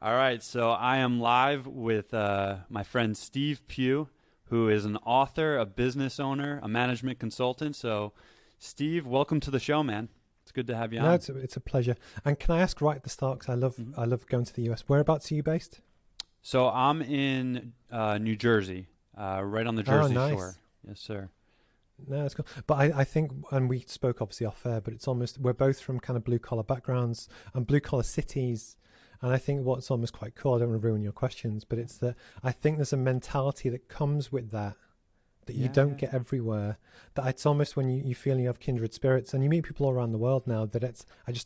All right, so I am live with my friend Steve Pugh, who is an author, a business owner, a management consultant. So, Steve, welcome to the show, man. It's good to have you No, on. it's a pleasure. And can I ask right at the start, because Mhm. I love going to the US. Whereabouts are you based? So, I'm in New Jersey, right on the Oh, Jersey Shore. nice. Yes, sir. No, it's cool. But I think, and we spoke obviously off air, but it's almost, we're both from kind of blue collar backgrounds and blue collar cities. And I think what's almost quite cool, I don't want to ruin your questions, but it's that I think there's a mentality that comes with that you Yeah, don't yeah, get yeah. everywhere. That it's almost when you feel you have kindred spirits and you meet people all around the world now that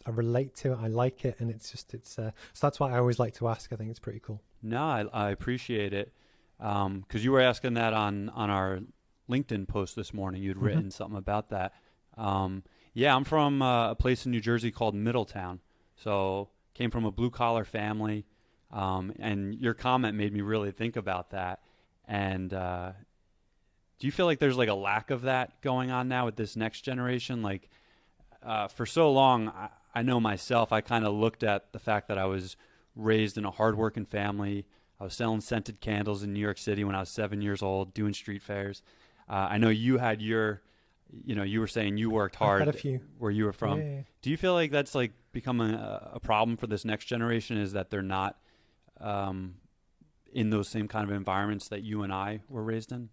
I relate to it, I like it. And so that's why I always like to ask. I think it's pretty cool. No, I appreciate it because you were asking that on our LinkedIn post this morning. You'd Hmm. written something about that. Um, yeah, I'm from a place in New Jersey called Middletown. So came from a blue collar family, and your comment made me really think about that. And do you feel like there's like a lack of that going on now with this next generation? Like for so long, I know myself, I kind of looked at the fact that I was raised in a hardworking family. I was selling scented candles in New York City when I was 7 years old, doing street fairs. I know you had you were saying you worked I've had a hard few. where you were Yeah, from. yeah, yeah. Do you feel like that's like becoming a problem for this next generation? Is that they're not um, in those same kind of environments that you and I were raised in?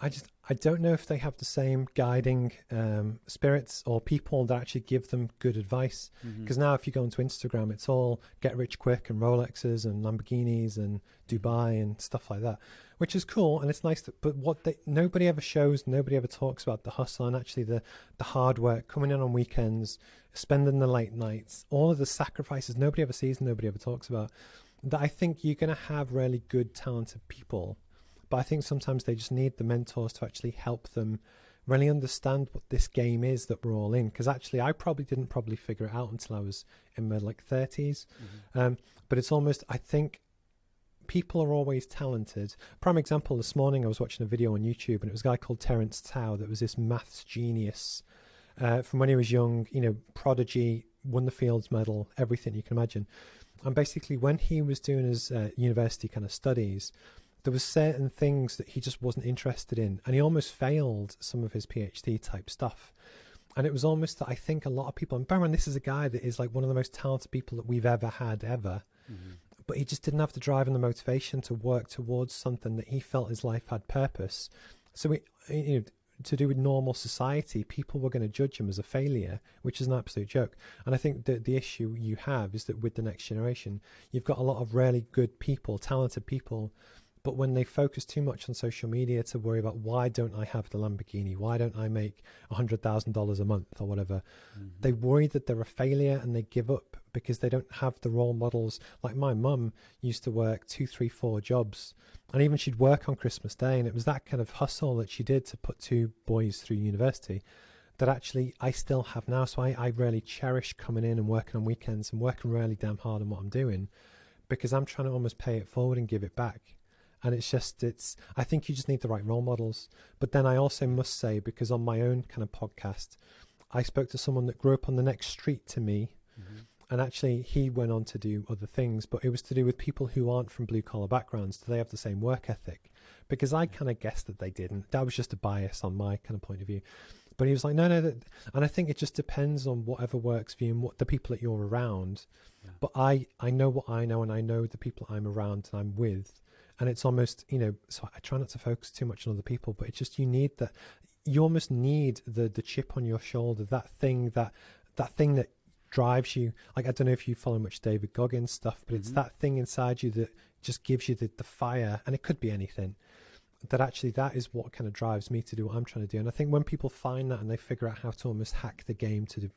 I don't know if they have the same guiding spirits or people that actually give them good advice. Mm-hmm. Because now, if you go onto Instagram, it's all get rich quick and Rolexes and Lamborghinis and Dubai and stuff like that, which is cool and it's nice. But nobody ever shows, nobody ever talks about the hustle and actually the hard work, coming in on weekends, spending the late nights, all of the sacrifices nobody ever sees, and nobody ever talks about. That I think you're going to have really good, talented people, but I think sometimes they just need the mentors to actually help them really understand what this game is that we're all in. Because actually, I probably didn't probably figure it out until I was in my like 30s. Mm-hmm. But it's almost, I think people are always talented. Prime example, this morning I was watching a video on YouTube and it was a guy called Terence Tao that was this maths genius from when he was young, prodigy, won the Fields Medal, everything you can imagine. And basically, when he was doing his university kind of studies, there was certain things that he just wasn't interested in, and he almost failed some of his PhD type stuff. And it was almost that I think a lot of people, and bear in mind, this is a guy that is like one of the most talented people that we've ever had, ever. Mm-hmm. But he just didn't have the drive and the motivation to work towards something that he felt his life had purpose. So, to do with normal society, people were going to judge him as a failure, which is an absolute joke. And I think that the issue you have is that with the next generation, you've got a lot of really good people, talented people, but when they focus too much on social media to worry about why don't I have the Lamborghini, why don't I make $100,000 a month or whatever, Mm-hmm. they worry that they're a failure and they give up because they don't have the role models. Like my mum used to work 2, 3, 4 jobs, and even she'd work on Christmas Day, and it was that kind of hustle that she did to put 2 boys through university that actually I still have now. So I really cherish coming in and working on weekends and working really damn hard on what I'm doing, because I'm trying to almost pay it forward and give it back. And I think you just need the right role models. But then I also must say, because on my own kind of podcast, I spoke to someone that grew up on the next street to me. Mm-hmm. And actually, he went on to do other things, but it was to do with people who aren't from blue collar backgrounds. Do they have the same work ethic? Because I kind of guessed that they didn't. That was just a bias on my kind of point of view. But he was like, no, no. And I think it just depends on whatever works for you and what the people that you're around. Yeah. But I know what I know, and I know the people I'm around and I'm with. And it's almost, so I try not to focus too much on other people, but it's just you almost need the chip on your shoulder, that thing that drives you. Like, I don't know if you follow much David Goggins stuff, but it's Mm-hmm. that thing inside you that just gives you the fire, and it could be anything. That is what kind of drives me to do what I'm trying to do. And I think when people find that and they figure out how to almost hack the game to,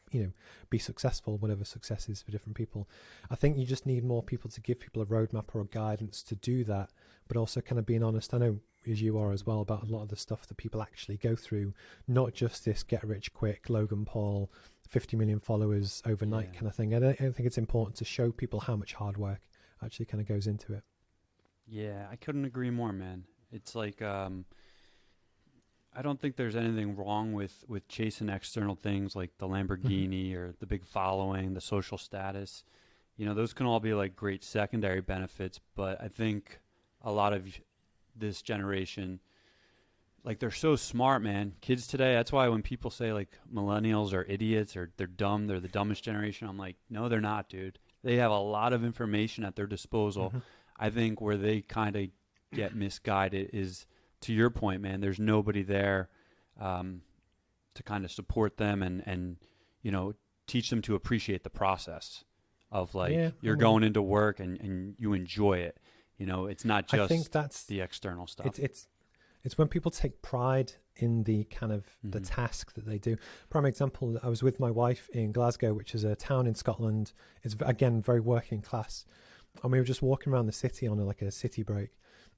be successful, whatever success is for different people, I think you just need more people to give people a roadmap or a guidance to do that, but also kind of being honest. I know, as you are as well, about a lot of the stuff that people actually go through, not just this get rich quick, Logan Paul, 50 million followers overnight Yeah. kind of thing. I don't think it's important to show people how much hard work actually kind of goes into it. Yeah, I couldn't agree more, man. It's like I don't think there's anything wrong with chasing external things like the Hmm. Lamborghini or the big following, the social status. you know, those can all be like great secondary benefits, but I think a lot of this generation, like they're so smart, man. Kids today, that's why when people say like millennials are idiots or they're dumb, they're the dumbest generation, I'm like, no, they're not, dude. They have a lot of information at their disposal. Mm-hmm. I think where they kind of get misguided is, to your point, man, there's nobody there to kind of support them and, you know, teach them to appreciate the process of like, Yeah, you're going into work and you enjoy it. You know, it's not I just think that's the external stuff. It's when people take pride in the kind of the task that they do. Prime example, I was with my wife in Glasgow, which is a town in Scotland. It's, again, very working class. And we were just walking around the city on like a city break.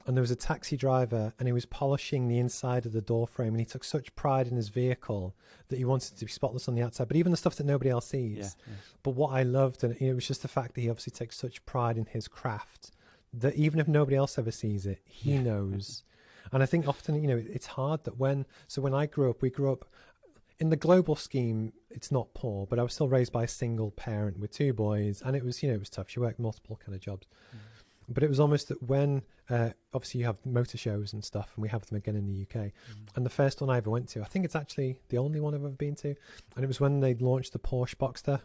And there was a taxi driver and he was polishing the inside of the door frame. And he took such pride in his vehicle that he wanted to be spotless on the outside, but even the stuff that nobody else sees. Yeah. But what I loved, and it was just the fact that he obviously takes such pride in his craft that even if nobody else ever sees it, he knows. And I think often, you know, it's hard that when I grew up, we grew up in the global scheme, it's not poor, but I was still raised by a single parent with 2 boys. And it was, you know, it was tough. She worked multiple kind of jobs. But it was almost that when, obviously you have motor shows and stuff, and we have them again in the UK. And the first one I ever went to, I think it's actually the only one I've ever been to. And it was when they launched the Porsche Boxster.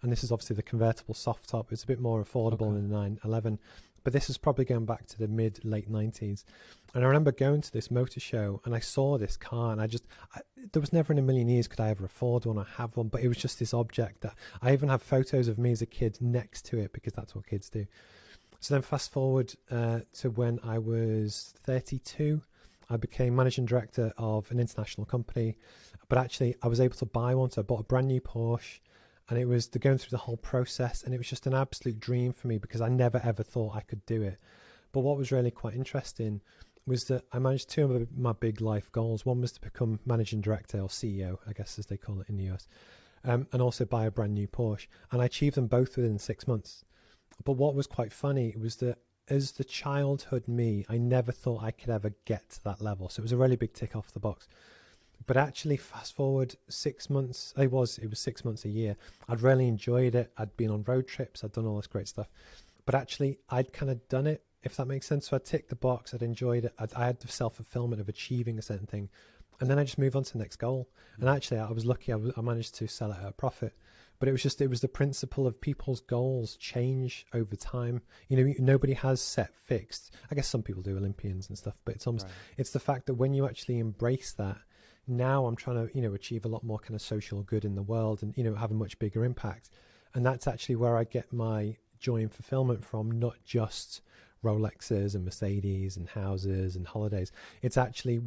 And this is obviously the convertible soft top. It's a bit more affordable than the 911. But this is probably going back to the late 90s. And I remember going to this motor show and I saw this car and there was never in a million years could I ever afford one or have one, but it was just this object that I even have photos of me as a kid next to it because that's what kids do. So then fast forward to when I was 32, I became managing director of an international company, but actually I was able to buy one. So I bought a brand new Porsche. And it was going through the whole process, and it was just an absolute dream for me because I never ever thought I could do it. But what was really quite interesting was that I managed 2 of my big life goals. One was to become managing director, or CEO, I guess as they call it in the US, and also buy a brand new Porsche. And I achieved them both within 6 months. But what was quite funny was that as the childhood me, I never thought I could ever get to that level. So it was a really big tick off the box. But actually, fast forward 6 months, it was 6 months a year. I'd really enjoyed it. I'd been on road trips. I'd done all this great stuff. But actually, I'd kind of done it, if that makes sense. So I'd ticked the box. I'd enjoyed it. I had the self-fulfillment of achieving a certain thing. And then I just moved on to the next goal. And actually, I was lucky. I managed to sell it at a profit. But it was the principle of people's goals change over time. You know, nobody has set fixed. I guess some people do, Olympians and stuff. But it's almost, it's the fact that when you actually embrace that, now I'm trying to, you know, achieve a lot more kind of social good in the world and, you know, have a much bigger impact. And that's actually where I get my joy and fulfillment from, not just Rolexes and Mercedes and houses and holidays. It's actually,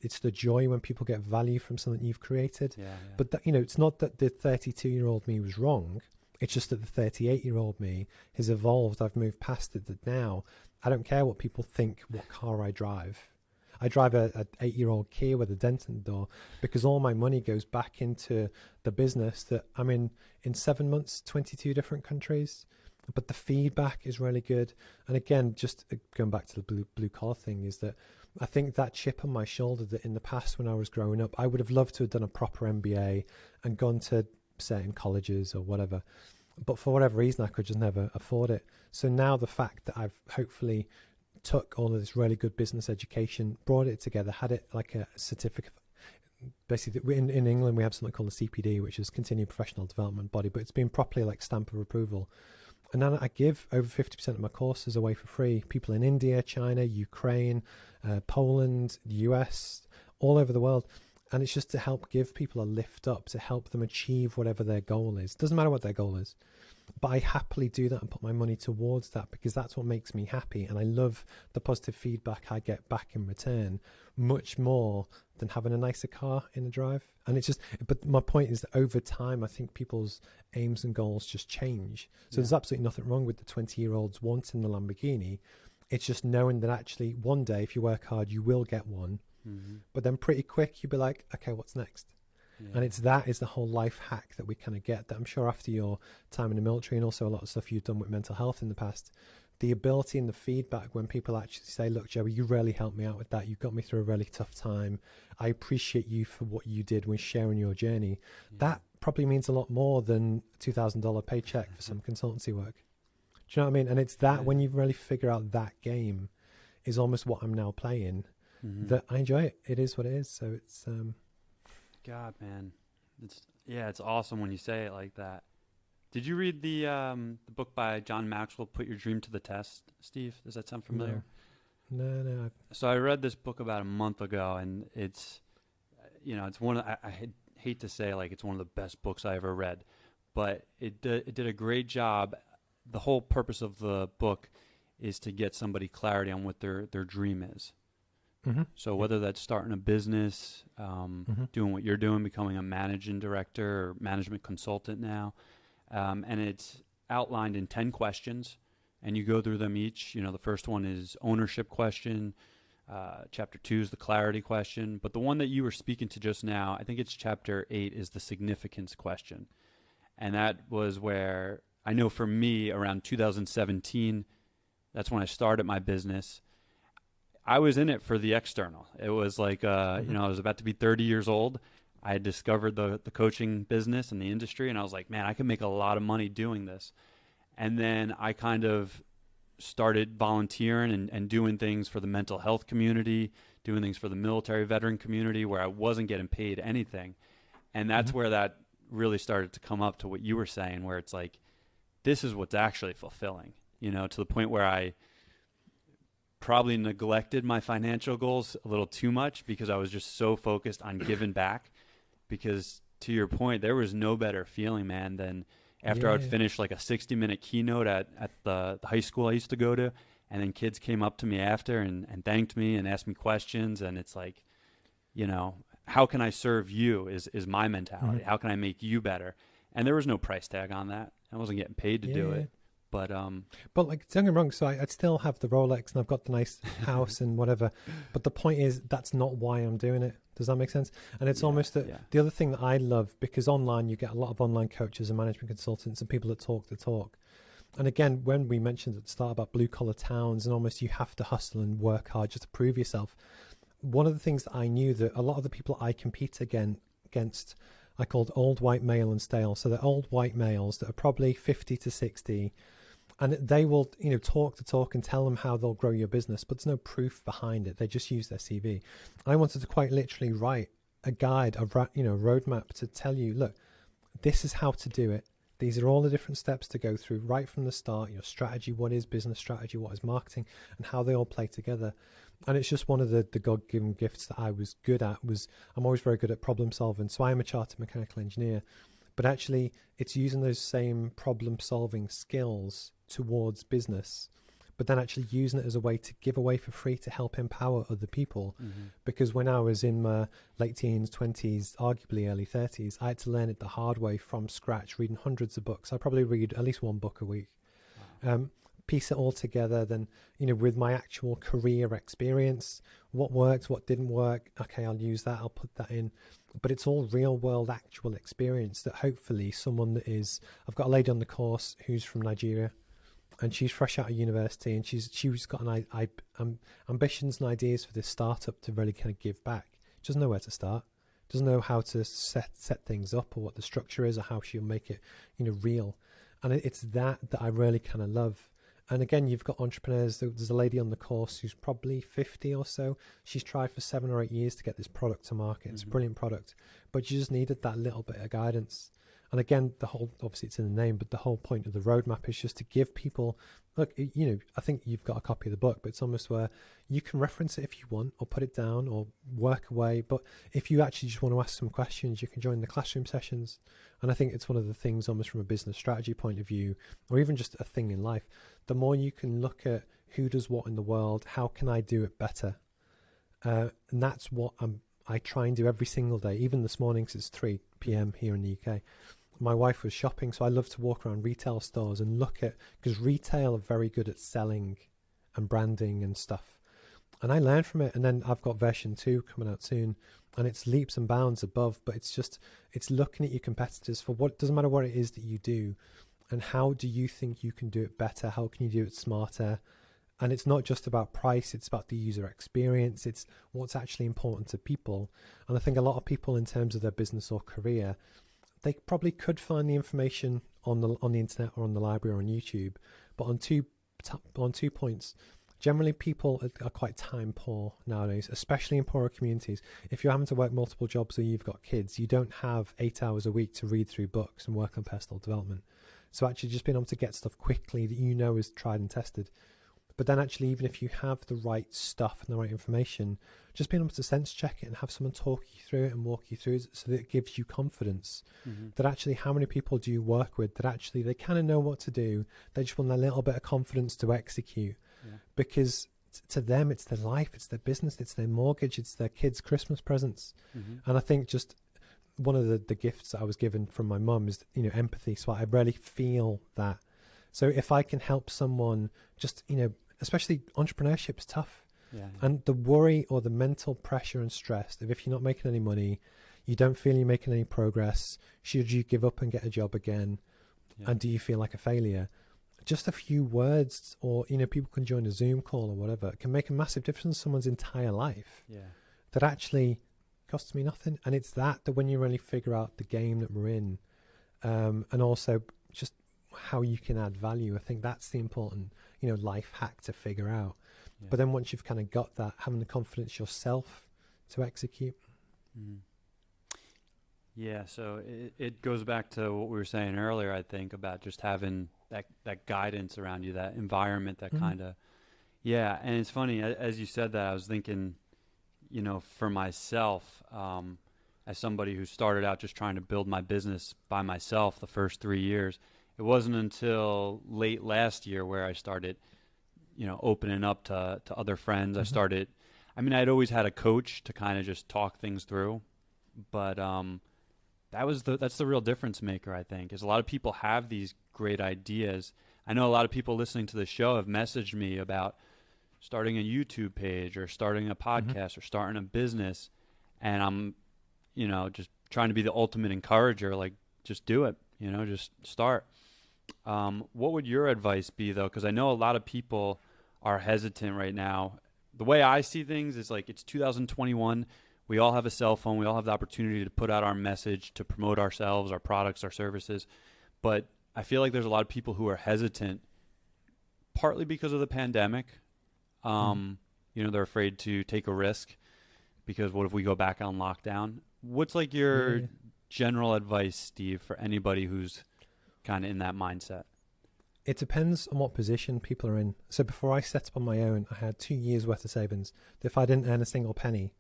it's the joy when people get value from something you've created. But, that, you know, it's not that the 32-year-old me was wrong. It's just that the 38-year-old me has evolved. I've moved past it, that now I don't care what people think, what car I drive. I drive a 8-year-old Kia with a dent in the door because all my money goes back into the business that I'm in 7 months, 22 different countries. But the feedback is really good. And again, just going back to the blue collar thing, is that I think that chip on my shoulder that in the past when I was growing up, I would have loved to have done a proper MBA and gone to certain colleges or whatever. But for whatever reason, I could just never afford it. So now the fact that I've hopefully took all of this really good business education, brought it together, had it like a certificate. Basically, in England, we have something called the CPD, which is Continued Professional Development Body, but it's been properly like stamp of approval. And then I give over 50% of my courses away for free. People in India, China, Ukraine, Poland, the US, all over the world. And it's just to help give people a lift up, to help them achieve whatever their goal is. Doesn't matter what their goal is. But I happily do that and put my money towards that because that's what makes me happy. And I love the positive feedback I get back in return much more than having a nicer car in the drive. And it's just, but my point is that over time, I think people's aims and goals just change. So there's absolutely nothing wrong with the 20-year-olds wanting the Lamborghini. It's just knowing that actually one day, if you work hard, you will get one. But then pretty quick, you'll be like, okay, what's next? And that is the whole life hack that we kind of get, that I'm sure after your time in the military and also a lot of stuff you've done with mental health in the past, the ability and the feedback when people actually say, look, Joey, you really helped me out with that. You got me through a really tough time. I appreciate you for what you did when sharing your journey. That probably means a lot more than a $2,000 paycheck for some consultancy work. Do you know what I mean? And it's that Yeah. when you really figure out that game is almost what I'm now playing, Mhm. that I enjoy it. It is what it is. So it's God, man, it's awesome when you say it like that. Did you read the book by John Maxwell, Put Your Dream to the Test, Steve? Does that sound familiar? no. So I read this book about a month ago, and it's, it's one of, hate to say like it's one of the best books I ever read, but it did a great job. The whole purpose of the book is to get somebody clarity on what their dream is. Mm-hmm. So whether that's starting a business, doing what you're doing, becoming a managing director or management consultant now, and it's outlined in 10 questions, and you go through them each. The first one is ownership question. Chapter 2 is the clarity question. But the one that you were speaking to just now, I think it's chapter 8, is the significance question. And that was where I know for me around 2017, that's when I started my business. I was in it for the external. It was like, I was about to be 30 years old. I had discovered the coaching business and the industry, and I was like, man, I can make a lot of money doing this. And then I kind of started volunteering and doing things for the mental health community, doing things for the military veteran community where I wasn't getting paid anything. And that's where that really started to come up to what you were saying, where it's like, this is what's actually fulfilling, to the point where I probably neglected my financial goals a little too much because I was just so focused on giving back. Because to your point, there was no better feeling, man, than after I would finish like a 60-minute keynote at the high school I used to go to, and then kids came up to me after and thanked me and asked me questions. And it's like, how can I serve you is my mentality. How can I make you better? And there was no price tag on that. I wasn't getting paid to do it. But like, don't get me wrong. So I still have the Rolex and I've got the nice house and whatever. But the point is, that's not why I'm doing it. Does that make sense? And it's almost the other thing that I love, because online you get a lot of online coaches and management consultants and people that talk the talk. And again, when we mentioned at the start about blue collar towns and almost you have to hustle and work hard just to prove yourself. One of the things that I knew that a lot of the people I compete against, I called old white male and stale. So they're old white males that are probably 50 to 60. And they will, talk the talk and tell them how they'll grow your business, but there's no proof behind it. They just use their CV. I wanted to quite literally write a guide, a roadmap to tell you, look, this is how to do it. These are all the different steps to go through right from the start. Your strategy, what is business strategy, what is marketing, and how they all play together. And it's just one of the God-given gifts that I was good at. I'm always very good at problem solving. So I am a chartered mechanical engineer, but actually it's using those same problem solving skills towards business, but then actually using it as a way to give away for free to help empower other people. Because when I was in my late teens, 20s, arguably early 30s, I had to learn it the hard way from scratch, reading hundreds of books. I probably read at least one book a week. Piece it all together, then with my actual career experience, what worked, what didn't work, okay, I'll use that, I'll put that in. But it's all real world actual experience that hopefully someone that is, I've got a lady on the course who's from Nigeria, and she's fresh out of university, and she's got ambitions and ideas for this startup to really kind of give back. She doesn't know where to start, doesn't know how to set things up or what the structure is or how she'll make it real. And it's that I really kind of love. And again, you've got entrepreneurs. There's a lady on the course who's probably 50 or so. She's tried for 7 or 8 years to get this product to market. It's a brilliant product, but she just needed that little bit of guidance. And again, obviously it's in the name, but the whole point of the roadmap is just to give people, look, I think you've got a copy of the book, but it's almost where you can reference it if you want, or put it down, or work away. But if you actually just want to ask some questions, you can join the classroom sessions. And I think it's one of the things, almost from a business strategy point of view, or even just a thing in life, the more you can look at who does what in the world, how can I do it better? And that's what I try and do every single day. Even this morning, 'cause it's 3 p.m. here in the UK, my wife was shopping, so I love to walk around retail stores and look at, because retail are very good at selling and branding and stuff. And I learned from it. And then I've got version 2 coming out soon, and it's leaps and bounds above, but it's looking at your competitors for what, doesn't matter what it is that you do, and how do you think you can do it better? How can you do it smarter? And it's not just about price, it's about the user experience. It's what's actually important to people. And I think a lot of people, in terms of their business or career, they probably could find the information on the internet or on the library or on YouTube, But on 2 points, generally people are quite time poor nowadays, especially in poorer communities. If you're having to work multiple jobs or you've got kids, you don't have 8 hours a week to read through books and work on personal development. So actually just being able to get stuff quickly that you know is tried and tested. But then actually, even if you have the right stuff and the right information, just being able to sense check it and have someone talk you through it and walk you through it so that it gives you confidence that actually how many people do you work with that actually they kind of know what to do. They just want a little bit of confidence to execute because to them, it's their life, it's their business, it's their mortgage, it's their kids' Christmas presents. And I think just one of the gifts that I was given from my mum is, empathy. So I really feel that. So if I can help someone just, especially entrepreneurship is tough. And the worry or the mental pressure and stress of if you're not making any money, you don't feel you're making any progress, should you give up and get a job again? And do you feel like a failure? Just a few words or, people can join a Zoom call or whatever can make a massive difference in someone's entire life that actually costs me nothing. And it's that when you really figure out the game that we're in and also just how you can add value. I think that's the important, life hack to figure out. But then once you've kind of got that, having the confidence yourself to execute. Yeah, so it goes back to what we were saying earlier, I think, about just having that guidance around you, that environment, that kind of, and it's funny, as you said that, I was thinking, for myself, as somebody who started out just trying to build my business by myself the first 3 years, it wasn't until late last year where I started, opening up to other friends. I started, I'd always had a coach to kind of just talk things through, but that's the real difference maker, I think, is a lot of people have these great ideas. I know a lot of people listening to the show have messaged me about starting a YouTube page or starting a podcast or starting a business, and I'm, just trying to be the ultimate encourager, like, just do it, just start. What would your advice be, though? Because I know a lot of people are hesitant right now. The way I see things is like it's 2021. We all have a cell phone. We all have the opportunity to put out our message, to promote ourselves, our products, our services. But I feel like there's a lot of people who are hesitant, partly because of the pandemic. They're afraid to take a risk because what if we go back on lockdown? What's like your general advice, Steve, for anybody who's kind of in that mindset? It depends on what position people are in. So before I set up on my own, I had 2 years worth of savings. If I didn't earn a single penny,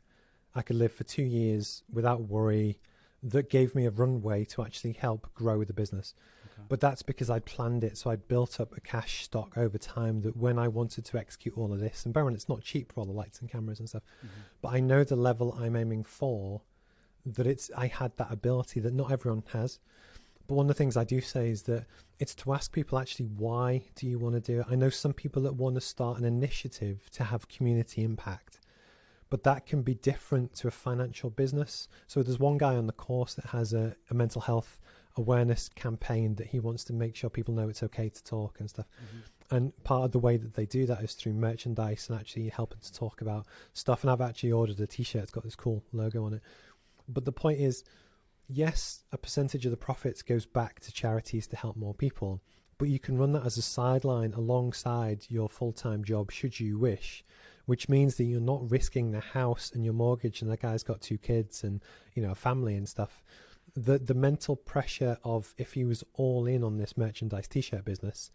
I could live for 2 years without worry. That gave me a runway to actually help grow the business. But that's because I planned it. So I built up a cash stock over time that when I wanted to execute all of this, and bear in mind, it's not cheap for all the lights and cameras and stuff, but I know the level I'm aiming for, that I had that ability that not everyone has. But one of the things I do say is that it's to ask people actually, why do you want to do it? I know some people that want to start an initiative to have community impact, but that can be different to a financial business. So there's one guy on the course that has a mental health awareness campaign that he wants to make sure people know it's okay to talk and stuff. And part of the way that they do that is through merchandise and actually helping to talk about stuff. And I've actually ordered a t-shirt. It's got this cool logo on it. But the point is, yes, a percentage of the profits goes back to charities to help more people, but you can run that as a sideline alongside your full-time job should you wish, which means that you're not risking the house and your mortgage, and that guy's got 2 kids and, a family and stuff. The mental pressure of if he was all in on this merchandise t-shirt business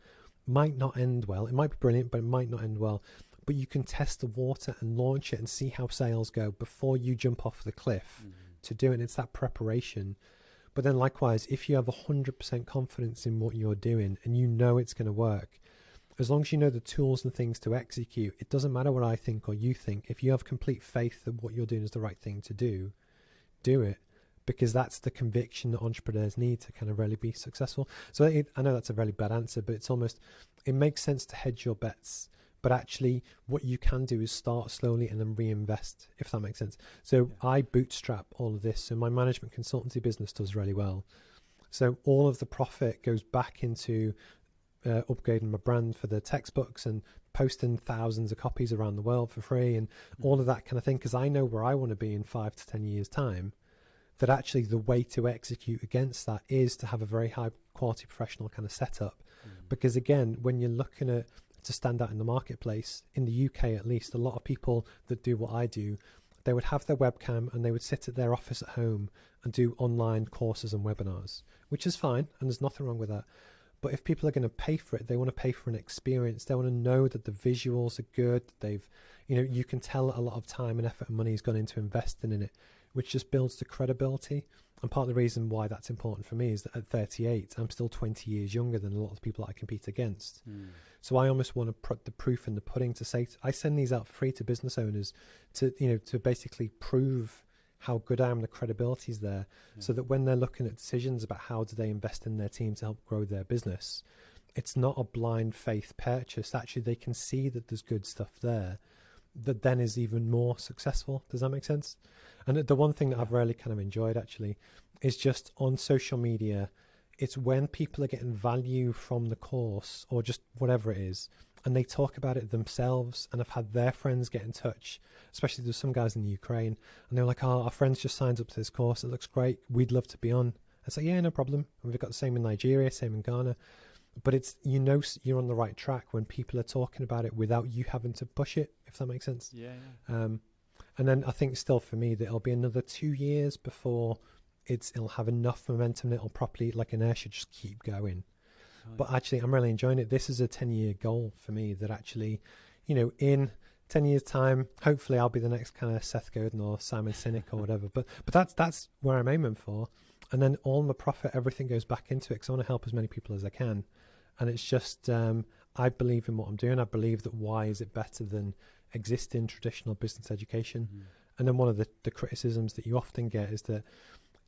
might not end well. It might be brilliant, but it might not end well. But you can test the water and launch it and see how sales go before you jump off the cliff to do it. It's that preparation. But then likewise, if you have 100% confidence in what you're doing and you know it's going to work, as long as you know the tools and things to execute, it doesn't matter what I think or you think. If you have complete faith that what you're doing is the right thing to do, do it. Because that's the conviction that entrepreneurs need to kind of really be successful. So I know that's a really bad answer, but it makes sense to hedge your bets. But actually, what you can do is start slowly and then reinvest, if that makes sense. So I bootstrap all of this. So my management consultancy business does really well. So all of the profit goes back into upgrading my brand for the textbooks and posting thousands of copies around the world for free and all of that kind of thing. Because I know where I want to be in 5 to 10 years' time. That actually the way to execute against that is to have a very high quality professional kind of setup Because again, when you're looking at to stand out in the marketplace, in the UK at least, a lot of people that do what I do, they would have their webcam and they would sit at their office at home and do online courses and webinars, which is fine, and there's nothing wrong with that. But if people are going to pay for it, they want to pay for an experience. They want to know that the visuals are good. They've, you can tell a lot of time and effort and money has gone into investing in it, which just builds the credibility. And part of the reason why that's important for me is that at 38, I'm still 20 years younger than a lot of the people that I compete against. So I almost want to put the proof in the pudding to say, I send these out for free to business owners to basically prove how good I am, the credibility is there, so that when they're looking at decisions about how do they invest in their team to help grow their business, it's not a blind faith purchase. Actually, they can see that there's good stuff there that then is even more successful. Does that make sense? And the one thing that I've really kind of enjoyed actually is just on social media, it's when people are getting value from the course or just whatever it is, and they talk about it themselves, and I've had their friends get in touch, especially there's some guys in the Ukraine, and they're like, oh, our friends just signed up to this course, it looks great, we'd love to be on. It's like, yeah, no problem. And we've got the same in Nigeria, same in Ghana. But it's, you're on the right track when people are talking about it without you having to push it, if that makes sense. And then I think still for me that it'll be another 2 years before it'll have enough momentum, it'll properly, like inertia, just keep going. But actually, I'm really enjoying it. This is a 10-year goal for me that actually, in 10 years' time, hopefully I'll be the next kind of Seth Godin or Simon Sinek or whatever. But that's where I'm aiming for. And then all my profit, everything goes back into it because I want to help as many people as I can. And it's just, I believe in what I'm doing. I believe that why is it better than existing traditional business education? And then one of the criticisms that you often get is that,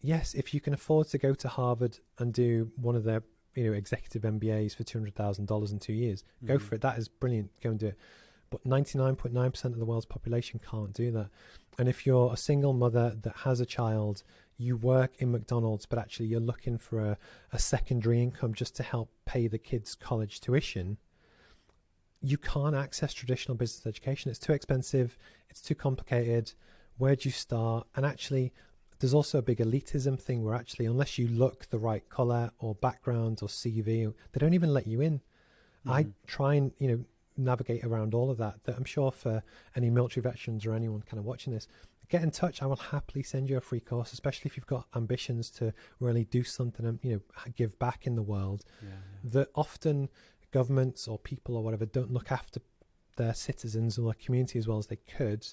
yes, if you can afford to go to Harvard and do one of their executive MBAs for $200,000 in 2 years, go for it. That is brilliant. Go and do it. But 99.9% of the world's population can't do that. And if you're a single mother that has a child, you work in McDonald's, but actually you're looking for a secondary income just to help pay the kids' college tuition, you can't access traditional business education. It's too expensive. It's too complicated. Where do you start? And actually, there's also a big elitism thing where actually, unless you look the right color or background or CV, they don't even let you in. I try and, navigate around all of that I'm sure for any military veterans or anyone kind of watching this, get in touch. I will happily send you a free course, especially if you've got ambitions to really do something and, give back in the world. That often governments or people or whatever don't look after their citizens or their community as well as they could.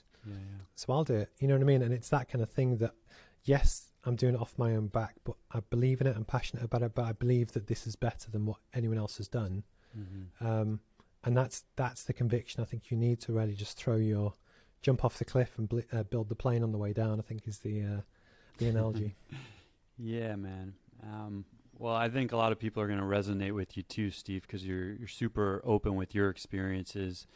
So I'll do it. You know what I mean? And it's that kind of thing that, yes, I'm doing it off my own back, but I believe in it. I'm passionate about it, but I believe that this is better than what anyone else has done. And that's the conviction I think you need to really just jump off the cliff and build the plane on the way down, I think is the analogy. Yeah, man. Well, I think a lot of people are going to resonate with you too, Steve, because you're super open with your experiences,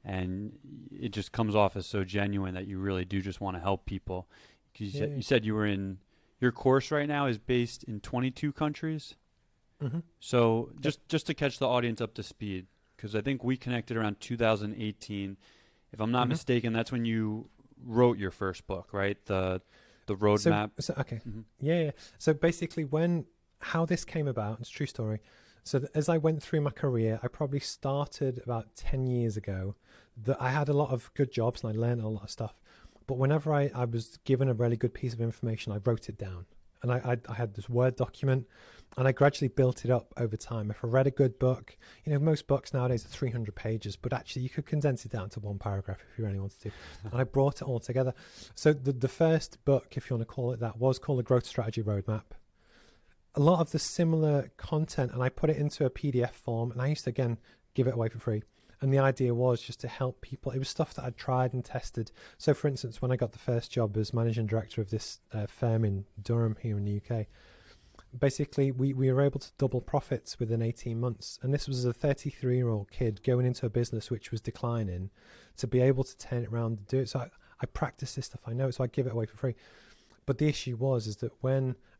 and it just comes off as so genuine that you really do just want to help people. Because you said you were in your course right now is based in 22 countries. So just to catch the audience up to speed, because I think we connected around 2018. If I'm not mistaken, that's when you wrote your first book, right? The Roadmap. Okay. Yeah. So basically how this came about, it's a true story. So as I went through my career, I probably started about 10 years ago that I had a lot of good jobs and I learned a lot of stuff. But whenever I was given a really good piece of information, I wrote it down. And I had this Word document, and I gradually built it up over time. If I read a good book, most books nowadays are 300 pages, but actually you could condense it down to one paragraph if you really wanted to. And I brought it all together. So the first book, if you want to call it that, was called The Growth Strategy Roadmap. A lot of the similar content, and I put it into a PDF form, and I used to, again, give it away for free. And the idea was just to help people. It was stuff that I'd tried and tested. So, for instance, when I got the first job as managing director of this firm in Durham here in the UK, basically we were able to double profits within 18 months. And this was a 33-year-old kid going into a business which was declining to be able to turn it around and do it. So I practiced this stuff. I know it, so I give it away for free. But the issue is that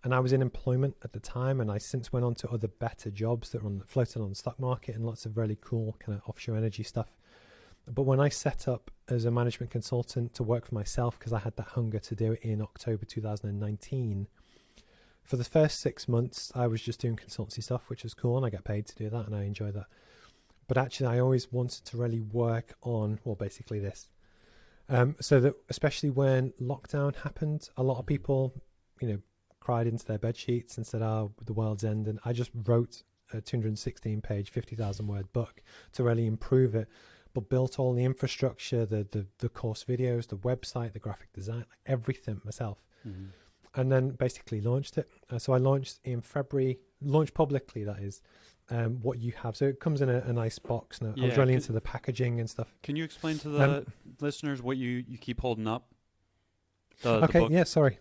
and I was in employment at the time, and I since went on to other better jobs that were floating on the stock market and lots of really cool kind of offshore energy stuff. But when I set up as a management consultant to work for myself, because I had that hunger to do it in October 2019, For the first 6 months, I was just doing consultancy stuff, which is cool, and I get paid to do that, and I enjoy that. But actually, I always wanted to really work on, well, basically this. So that especially when lockdown happened, a lot of people, cried into their bed sheets and said, "Oh, the world's ending." I just wrote a 216-page, 50,000-word book to really improve it, but built all the infrastructure, the course videos, the website, the graphic design, like everything myself. Mm-hmm. And then basically launched it. So I launched in February, launched publicly, that is, what you have. So it comes in a nice box. Now, I was really into the packaging and stuff. Can you explain to the listeners what you keep holding up? The book? Yeah, sorry.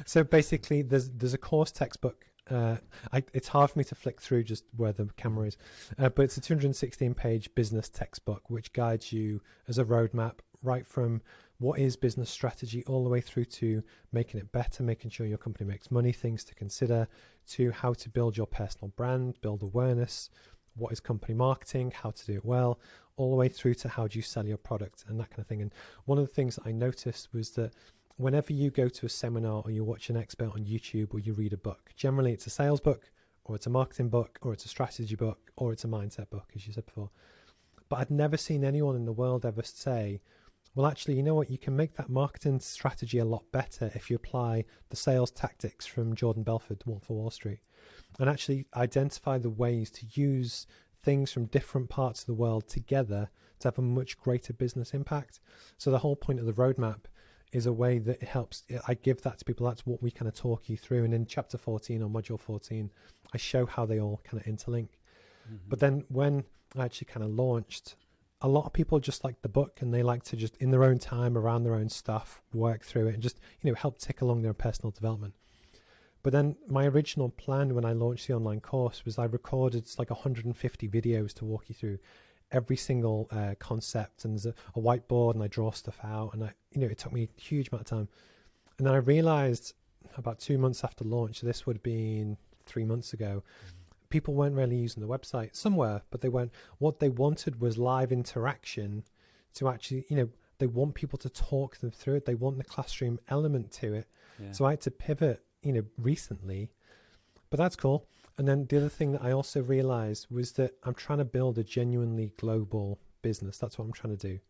So basically, there's a course textbook. It's hard for me to flick through just where the camera is, but it's a 216-page business textbook which guides you as a roadmap right from what is business strategy all the way through to making it better, making sure your company makes money, things to consider, to how to build your personal brand, build awareness, what is company marketing, how to do it well, all the way through to how do you sell your product and that kind of thing. And one of the things that I noticed was that whenever you go to a seminar or you watch an expert on YouTube or you read a book, generally it's a sales book or it's a marketing book or it's a strategy book or it's a mindset book, as you said before. But I'd never seen anyone in the world ever say, well, actually, you know what? You can make that marketing strategy a lot better if you apply the sales tactics from Jordan Belfort, Wolf of Wall Street, and actually identify the ways to use things from different parts of the world together to have a much greater business impact. So the whole point of the roadmap is a way that it helps. I give that to people. That's what we kind of talk you through. And in chapter 14 or module 14, I show how they all kind of interlink. Mm-hmm. But then when I actually kind of launched, a lot of people just like the book and they like to just in their own time around their own stuff, work through it and just, help tick along their personal development. But then my original plan when I launched the online course was I recorded like 150 videos to walk you through every single concept, and there's a whiteboard and I draw stuff out, and it took me a huge amount of time. And then I realized about 2 months after launch, this would have been 3 months ago, people weren't really using the website. Some were, but they weren't. What they wanted was live interaction to actually, they want people to talk them through it. They want the classroom element to it. Yeah. So I had to pivot, recently, but that's cool. And then the other thing that I also realized was that I'm trying to build a genuinely global business. That's what I'm trying to do.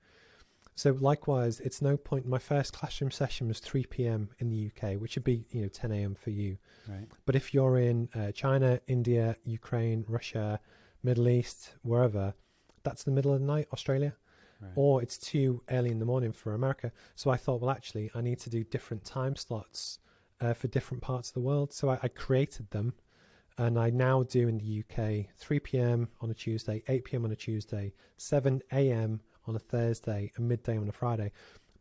So likewise, it's no point. My first classroom session was 3 p.m. in the UK, which would be 10 a.m. for you. Right. But if you're in China, India, Ukraine, Russia, Middle East, wherever, that's the middle of the night, Australia. Right. Or it's too early in the morning for America. So I thought, well, actually, I need to do different time slots for different parts of the world. So I created them. And I now do in the UK 3 p.m. on a Tuesday, 8 p.m. on a Tuesday, 7 a.m. on a Thursday, and midday on a Friday.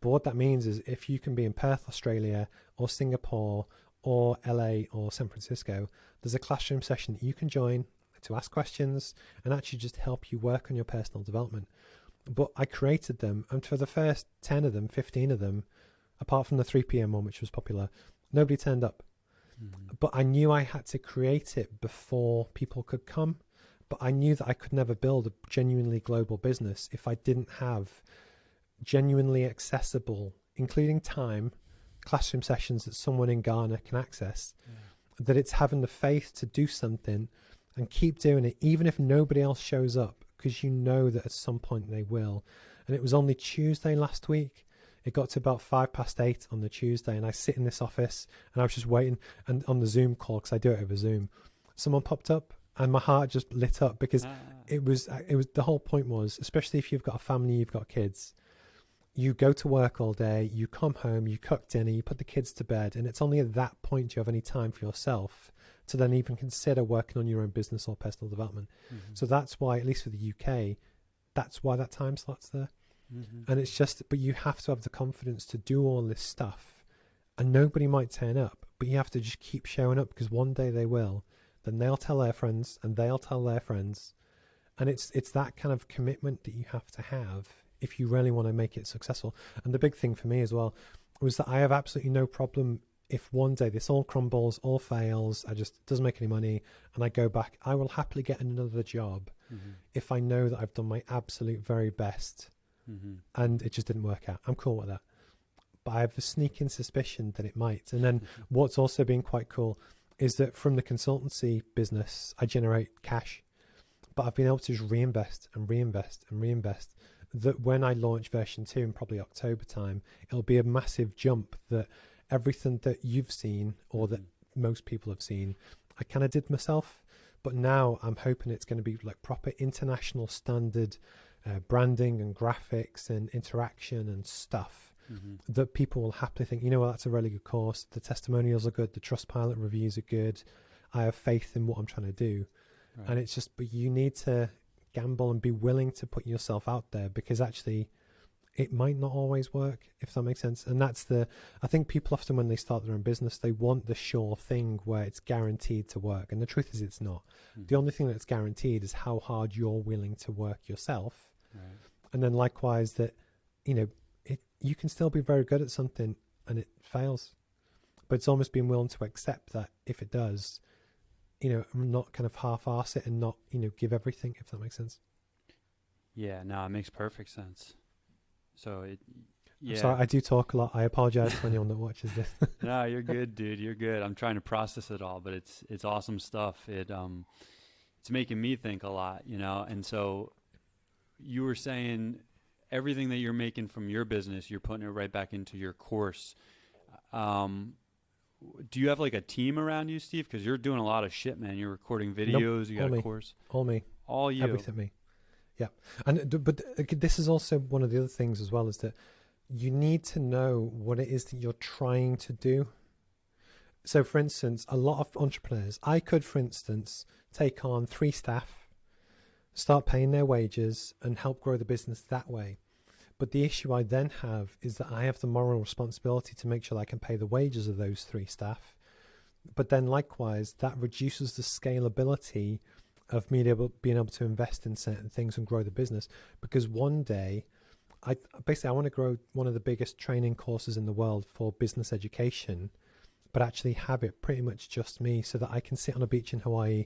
But what that means is if you can be in Perth, Australia, or Singapore, or LA, or San Francisco, there's a classroom session that you can join to ask questions and actually just help you work on your personal development. But I created them, and for the first 10 of them, 15 of them, apart from the 3 p.m. one, which was popular, nobody turned up. But I knew I had to create it before people could come. But I knew that I could never build a genuinely global business if I didn't have genuinely accessible, including time, classroom sessions that someone in Ghana can access. Yeah. That it's having the faith to do something and keep doing it, even if nobody else shows up, because you know that at some point they will. And it was only Tuesday last week. It got to about 8:05 on the Tuesday, and I sit in this office and I was just waiting, and on the Zoom call, because I do it over Zoom, someone popped up and my heart just lit up, because it was the whole point was, especially if you've got a family, you've got kids, you go to work all day, you come home, you cook dinner, you put the kids to bed, and it's only at that point you have any time for yourself to then even consider working on your own business or personal development. Mm-hmm. So that's why, at least for the UK, that's why that time slot's there. Mm-hmm. And it's just, but you have to have the confidence to do all this stuff, and nobody might turn up, but you have to just keep showing up, because one day they will, then they'll tell their friends and they'll tell their friends. And it's that kind of commitment that you have to have if you really want to make it successful. And the big thing for me as well was that I have absolutely no problem if one day this all crumbles, all fails, doesn't make any money, and I go back, I will happily get another job if I know that I've done my absolute very best. And it just didn't work out. I'm cool with that. but I have a sneaking suspicion that it might. And then what's also been quite cool is that from the consultancy business, I generate cash, but I've been able to just reinvest and reinvest and reinvest. That when I launch version 2 in probably October time, it'll be a massive jump that everything that you've seen or that most people have seen, I kind of did myself. But now I'm hoping it's going to be like proper international standard branding and graphics and interaction and stuff that people will happily think, you know what, that's a really good course. The testimonials are good. The Trustpilot reviews are good. I have faith in what I'm trying to do. Right. And it's just, but you need to gamble and be willing to put yourself out there, because actually it might not always work, if that makes sense. And that's I think people often, when they start their own business, they want the sure thing where it's guaranteed to work. And the truth is it's not. The only thing that's guaranteed is how hard you're willing to work yourself. Right. And then likewise that, you know, you can still be very good at something and it fails, but it's almost being willing to accept that if it does, you know, not kind of half-arse it and not, you know, give everything, if that makes sense. Yeah, no, it makes perfect sense. So yeah. I'm sorry, I do talk a lot. I apologize to anyone that watches this. No, you're good, dude. You're good. I'm trying to process it all, but it's awesome stuff. It's making me think a lot, you know. And so you were saying everything that you're making from your business, you're putting it right back into your course. Do you have like a team around you, Steve? Because you're doing a lot of shit, man. You're recording videos. Nope, you got a course. All me. All you. Everything me. Yeah. But this is also one of the other things as well, is that you need to know what it is that you're trying to do. So for instance, a lot of entrepreneurs, I could, for instance, take on 3 staff, start paying their wages and help grow the business that way. But the issue I then have is that I have the moral responsibility to make sure that I can pay the wages of those 3 staff. But then likewise, that reduces the scalability of me being able to invest in certain things and grow the business. Because one day, I want to grow one of the biggest training courses in the world for business education, but actually have it pretty much just me, so that I can sit on a beach in Hawaii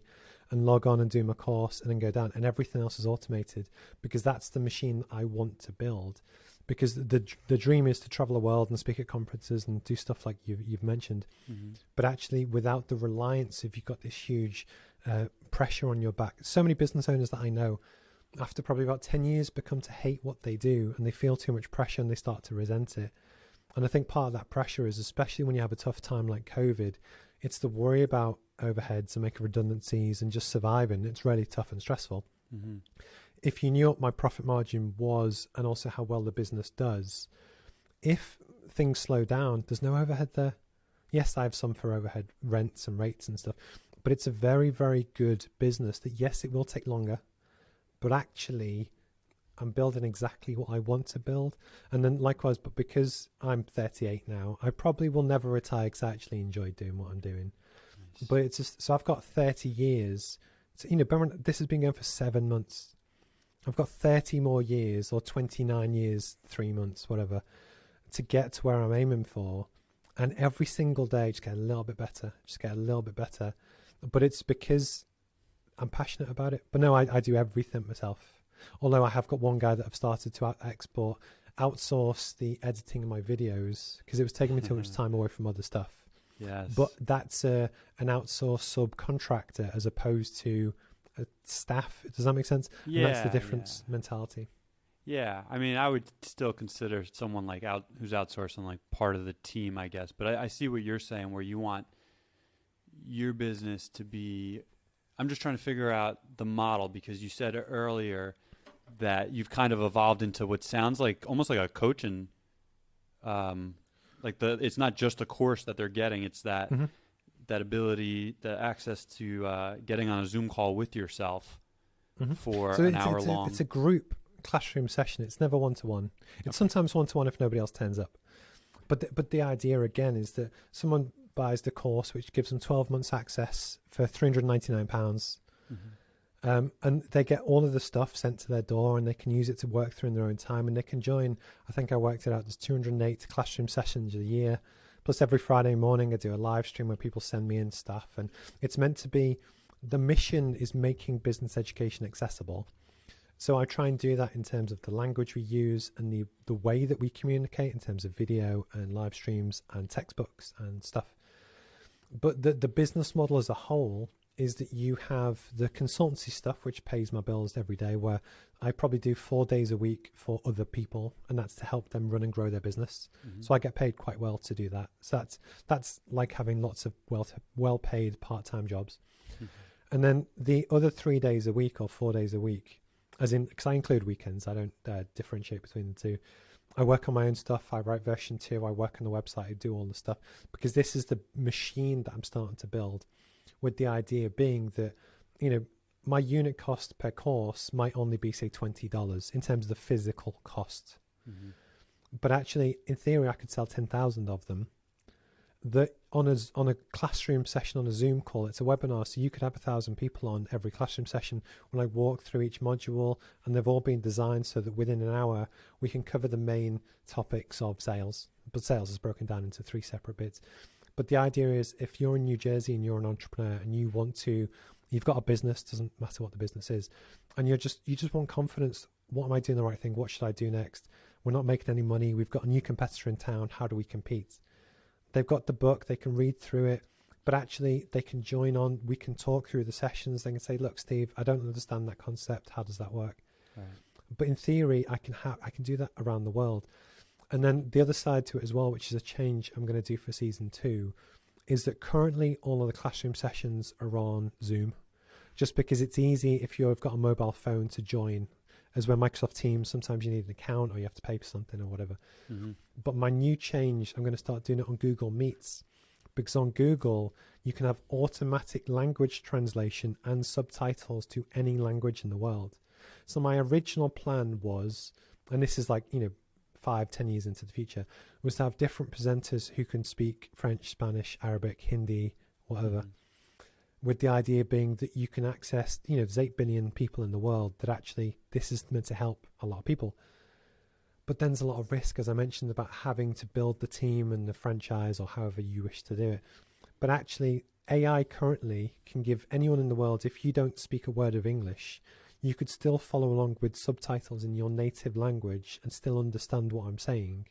and log on and do my course and then go down, and everything else is automated, because that's the machine I want to build. Because the dream is to travel the world and speak at conferences and do stuff like you've mentioned. But actually, without the reliance, if you've got this huge pressure on your back, so many business owners that I know, after probably about 10 years, become to hate what they do, and they feel too much pressure and they start to resent it. And I think part of that pressure is, especially when you have a tough time like COVID, it's the worry about overheads and making redundancies and just surviving. It's really tough and stressful. If you knew what my profit margin was and also how well the business does, if things slow down, there's no overhead there. Yes, I have some for overhead, rents and rates and stuff, but it's a very, very good business that, yes, it will take longer, but actually I'm building exactly what I want to build. And then likewise, but because I'm 38 now, I probably will never retire because I actually enjoy doing what I'm doing. Nice. But it's just, so I've got 30 years. So, you know, this has been going for 7 months. I've got 30 more years, or 29 years, 3 months, whatever, to get to where I'm aiming for. And every single day, just get a little bit better, But it's because I'm passionate about it. But no, I do everything myself. Although I have got one guy that I've started to outsource the editing of my videos, because it was taking me too much time away from other stuff. Yes. But that's an outsourced subcontractor as opposed to a staff. Does that make sense? Yeah. And that's the difference mentality. Yeah. I mean, I would still consider someone like who's outsourcing like part of the team, I guess. But I see what you're saying, where you want your business to be. I'm just trying to figure out the model, because you said earlier that you've kind of evolved into what sounds like almost like a coaching, it's not just a course that they're getting. It's that that ability, the access to getting on a Zoom call with yourself for an hour long. It's a group classroom session. It's never one-to-one. It's sometimes one-to-one if nobody else turns up. But the idea again is that someone buys the course, which gives them 12 months access for £399. And they get all of the stuff sent to their door, and they can use it to work through in their own time. And they can join, I think I worked it out, there's 208 classroom sessions a year. Plus every Friday morning I do a live stream where people send me in stuff. And it's meant to be, the mission is making business education accessible. So I try and do that in terms of the language we use and the way that we communicate in terms of video and live streams and textbooks and stuff. But the business model as a whole is that you have the consultancy stuff, which pays my bills every day, where I probably do 4 days a week for other people, and that's to help them run and grow their business. So I get paid quite well to do that. So that's like having lots of well-paid part-time jobs. And then the other 3 days a week or 4 days a week, as in, because I include weekends, I don't differentiate between the two. I work on my own stuff. I write version 2. I work on the website. I do all the stuff, because this is the machine that I'm starting to build, with the idea being that, my unit cost per course might only be, say, $20 in terms of the physical cost. But actually, in theory, I could sell 10,000 of them. That on a classroom session, on a Zoom call, it's a webinar, so you could have 1,000 people on every classroom session when I walk through each module, and they've all been designed so that within an hour we can cover the main topics of sales. But sales is broken down into 3 separate bits. But the idea is, if you're in New Jersey and you're an entrepreneur and you've got a business, doesn't matter what the business is, and you just want confidence. What am I doing the right thing? What should I do next? We're not making any money. We've got a new competitor in town. How do we compete? They've got the book, they can read through it, but actually they can join on. We can talk through the sessions. They can say, look, Steve, I don't understand that concept. How does that work? Right. But in theory, I can do that around the world. And then the other side to it as well, which is a change I'm going to do for season 2, is that currently all of the classroom sessions are on Zoom, just because it's easy if you've got a mobile phone to join. As where Microsoft Teams, sometimes you need an account or you have to pay for something or whatever. But my new change, I'm going to start doing it on Google Meets, because on Google, you can have automatic language translation and subtitles to any language in the world. So my original plan was, and this is like, 5-10 years into the future, was to have different presenters who can speak French, Spanish, Arabic, Hindi, whatever. With the idea being that you can access, there's 8 billion people in the world, that actually this is meant to help a lot of people. But then there's a lot of risk, as I mentioned, about having to build the team and the franchise, or however you wish to do it. But actually, AI currently can give anyone in the world, if you don't speak a word of English, you could still follow along with subtitles in your native language and still understand what I'm saying.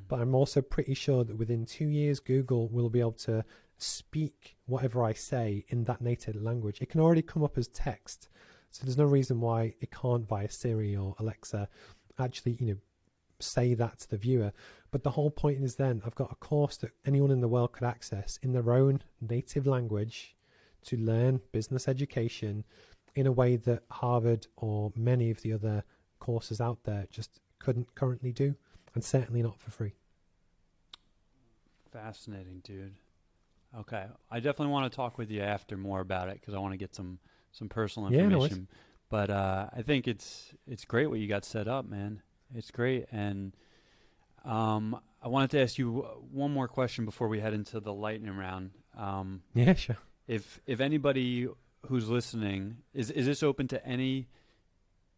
But I'm also pretty sure that within 2 years, Google will be able to speak whatever I say in that native language. It can already come up as text, so there's no reason why it can't, via Siri or Alexa, actually say that to the viewer. But the whole point is, then I've got a course that anyone in the world could access in their own native language to learn business education in a way that Harvard or many of the other courses out there just couldn't currently do, and certainly not for free. Fascinating, dude. Okay, I definitely want to talk with you after more about it, because I want to get some personal information. But I think it's great what you got set up, man. It's great. And I wanted to ask you one more question before we head into the lightning round. Yeah, sure. If anybody who's listening, is this open to anybody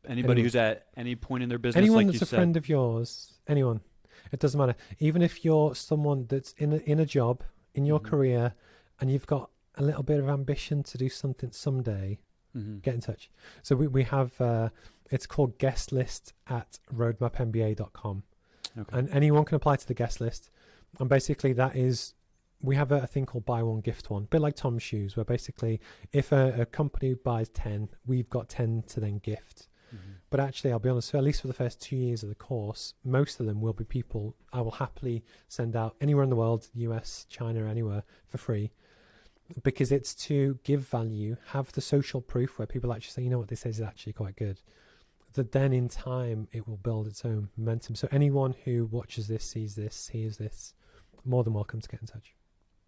Anyone who's at any point in their business? Anyone like that's you a said? friend of yours, anyone. It doesn't matter. Even if you're someone that's in a job, in your career, and you've got a little bit of ambition to do something someday, get in touch. So we have, it's called guest list at RoadmapMBA.com. Okay. And anyone can apply to the guest list. And basically that is, we have a thing called buy one, gift one, a bit like Tom's Shoes, where basically if a company buys 10, we've got 10 to then gift. But actually, I'll be honest, at least for the first 2 years of the course, most of them will be people I will happily send out anywhere in the world, US, China, anywhere, for free, because it's to give value, have the social proof where people actually say, you know what, this is actually quite good, that then in time it will build its own momentum. So anyone who watches this, sees this, hears this, more than welcome to get in touch.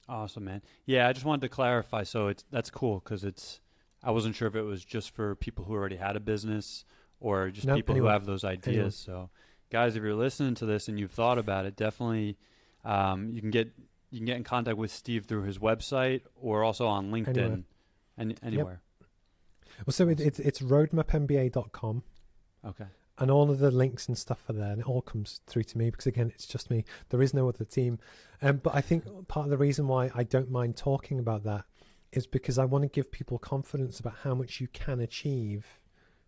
Awesome, man. Yeah, I just wanted to clarify. So that's cool, because I wasn't sure if it was just for people who already had a business or just people who have those ideas. Anyone. So guys, if you're listening to this and you've thought about it, definitely you can get in contact with Steve through his website, or also on LinkedIn. Anywhere. Well, so it's RoadmapMBA.com. Okay. And all of the links and stuff are there, and it all comes through to me, because again, it's just me. There is no other team. But I think part of the reason why I don't mind talking about that is because I want to give people confidence about how much you can achieve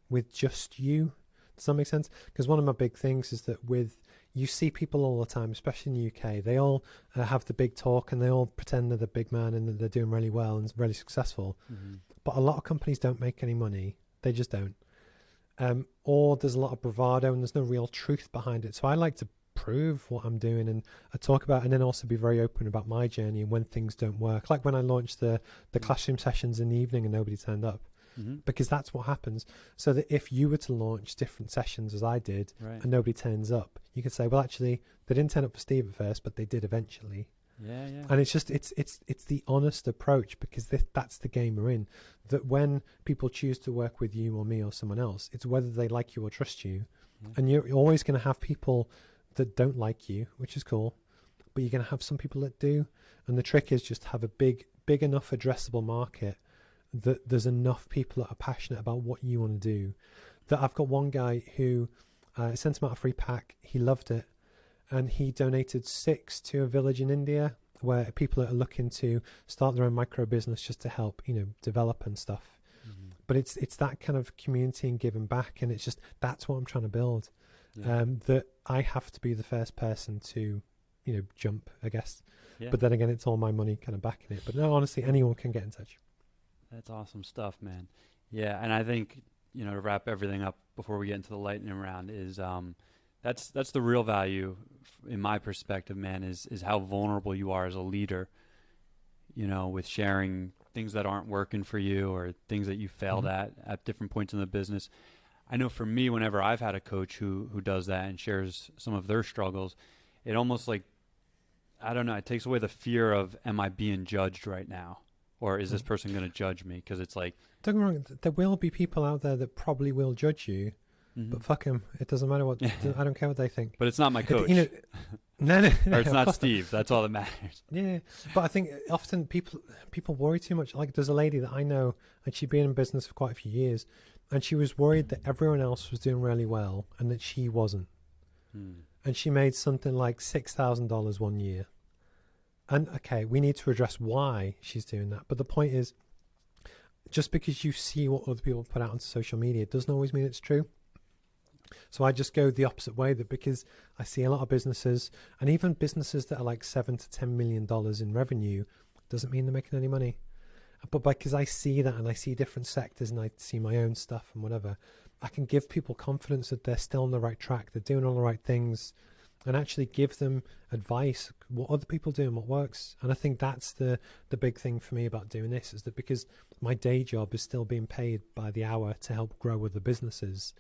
with just you. Does that make sense? Because one of my big things is that you see people all the time, especially in the UK, they all have the big talk and they all pretend they're the big man and that they're doing really well and really successful. Mm-hmm. But a lot of companies don't make any money. They just don't. Or there's a lot of bravado and there's no real truth behind it. So I like to prove what I'm doing and I talk about, and then also be very open about my journey and when things don't work. Like when I launched the classroom sessions in the evening and nobody turned up. Mm-hmm. Because that's what happens. So that if you were to launch different sessions as I did, Right. and nobody turns up, you could say, well, actually, they didn't turn up for Steve at first, but they did eventually. Yeah, yeah. And it's just it's the honest approach, because that's the game we're in. That when people choose to work with you or me or someone else, it's whether they like you or trust you. Yeah. And you're always going to have people that don't like you, which is cool, but you're going to have some people that do. And the trick is just have a big enough addressable market that there's enough people that are passionate about what you want to do. That I've got one guy who sent him out a free pack. He loved it. And he donated 6 to a village in India where people are looking to start their own micro business just to help, develop and stuff. Mm-hmm. But it's that kind of community and giving back. And it's just, that's what I'm trying to build. Yeah. That I have to be the first person to, jump, I guess. Yeah. But then again, it's all my money kind of backing it. But no, honestly, anyone can get in touch. That's awesome stuff, man. Yeah, and I think, to wrap everything up before we get into the lightning round is that's the real value in my perspective, man, is how vulnerable you are as a leader, with sharing things that aren't working for you or things that you failed Mm-hmm. at different points in the business. I know for me, whenever I've had a coach who does that and shares some of their struggles, it almost like, I don't know, it takes away the fear of, am I being judged right now? Or is this person going to judge me? Because it's like... Don't get me wrong, there will be people out there that probably will judge you, Mm-hmm. but fuck them. It doesn't matter what... I don't care what they think. But it's not my coach. No. Or it's not Steve. That's all that matters. Yeah, but I think often people worry too much. Like there's a lady that I know, and she'd been in business for quite a few years, and she was worried that everyone else was doing really well and that she wasn't. And she made something like $6,000 one year. And okay, we need to address why she's doing that. But the point is, just because you see what other people put out on social media doesn't always mean it's true. So I just go the opposite way, that because I see a lot of businesses, and even businesses that are like $7 to $10 million in revenue, doesn't mean they're making any money. But because I see that and I see different sectors and I see my own stuff and whatever, I can give people confidence that they're still on the right track, they're doing all the right things, and actually give them advice, what other people do and what works. And I think that's the big thing for me about doing this, is that because my day job is still being paid by the hour to help grow other businesses,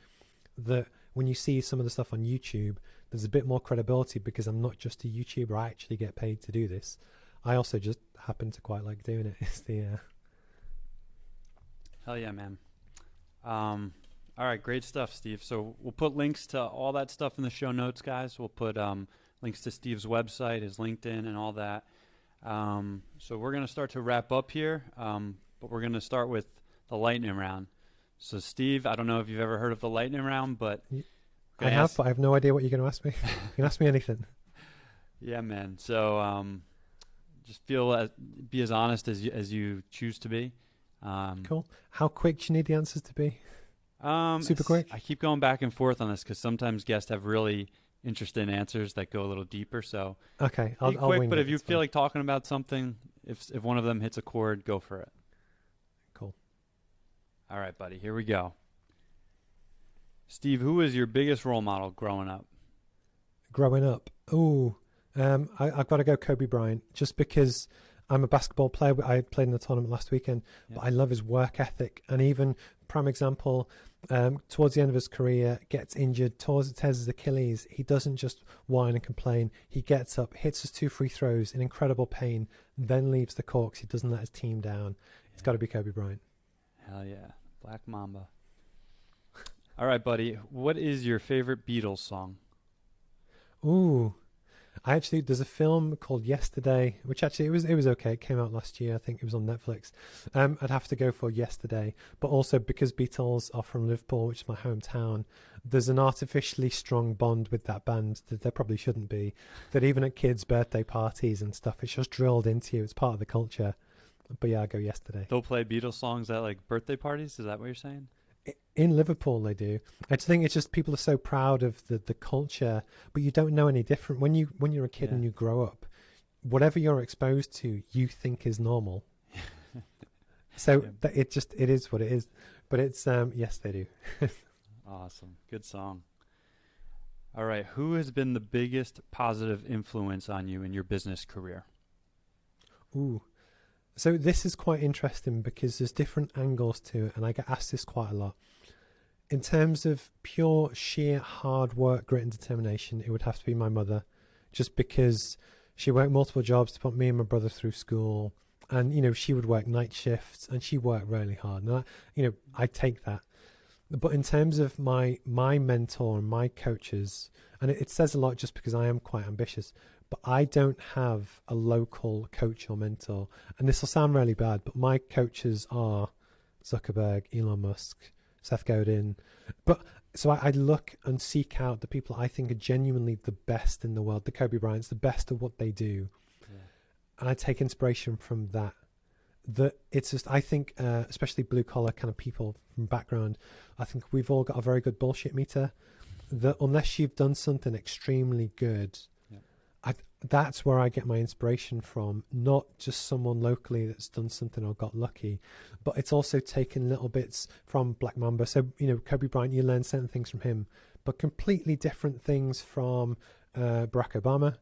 that when you see some of the stuff on YouTube, there's a bit more credibility because I'm not just a YouTuber, I actually get paid to do this. I also just happen to quite like doing it. It's the... Hell yeah, man. All right, great stuff, Steve. So we'll put links to all that stuff in the show notes, guys. We'll put links to Steve's website, his LinkedIn, and all that. So we're going to start to wrap up here, but we're going to start with the lightning round. So, Steve, I don't know if you've ever heard of the lightning round, but... I have, but I have no idea what you're going to ask me. You can ask me anything. Yeah, man. So just be as honest as you choose to be. Cool. How quick do you need the answers to be? Super quick? I keep going back and forth on this because sometimes guests have really interesting answers that go a little deeper. So okay, I'll quick, wing but it. if you It's feel fine. like talking about something, if one of them hits a chord, go for it. Cool. All right, buddy. Here we go. Steve, who was your biggest role model growing up? Growing up, I've got to go Kobe Bryant, just because I'm a basketball player. I played in the tournament last weekend, but I love his work ethic. And even, prime example, towards the end of his career, gets injured, tears his Achilles. He doesn't just whine and complain. He gets up, hits his 2 free throws in incredible pain, then leaves the court 'cause he doesn't let his team down. It's got to be Kobe Bryant. Hell yeah. Black Mamba. All right, buddy. What is your favorite Beatles song? Ooh, there's a film called Yesterday, which actually it was okay. It came out last year. I think it was on Netflix. I'd have to go for Yesterday, but also because Beatles are from Liverpool, which is my hometown, there's an artificially strong bond with that band that there probably shouldn't be. That even at kids' birthday parties and stuff, it's just drilled into you. It's part of the culture. But yeah, I go Yesterday. They'll play Beatles songs at like birthday parties? Is that what you're saying? In Liverpool, they do. I just think it's just people are so proud of the culture, but you don't know any different. When you're a kid Yeah. and you grow up, whatever you're exposed to, you think is normal. So Yeah. it is what it is. But it's yes, they do. Awesome. Good song. All right. Who has been the biggest positive influence on you in your business career? Ooh. So this is quite interesting because there's different angles to it, and I get asked this quite a lot. In terms of pure, sheer hard work, grit, and determination, it would have to be my mother, just because she worked multiple jobs to put me and my brother through school, and she would work night shifts, and she worked really hard. And I take that. But in terms of my mentor and my coaches, and it says a lot just because I am quite ambitious, but I don't have a local coach or mentor. And this will sound really bad, but my coaches are Zuckerberg, Elon Musk, Seth Godin. But so I look and seek out the people I think are genuinely the best in the world, the Kobe Bryants, the best at what they do. Yeah. And I take inspiration from that. It's just, I think, especially blue collar kind of people from background, I think we've all got a very good bullshit meter. That unless you've done something extremely good, Yeah. that's where I get my inspiration from. Not just someone locally that's done something or got lucky, but it's also taken little bits from Black Mamba. So Kobe Bryant, you learn certain things from him, but completely different things from Barack Obama,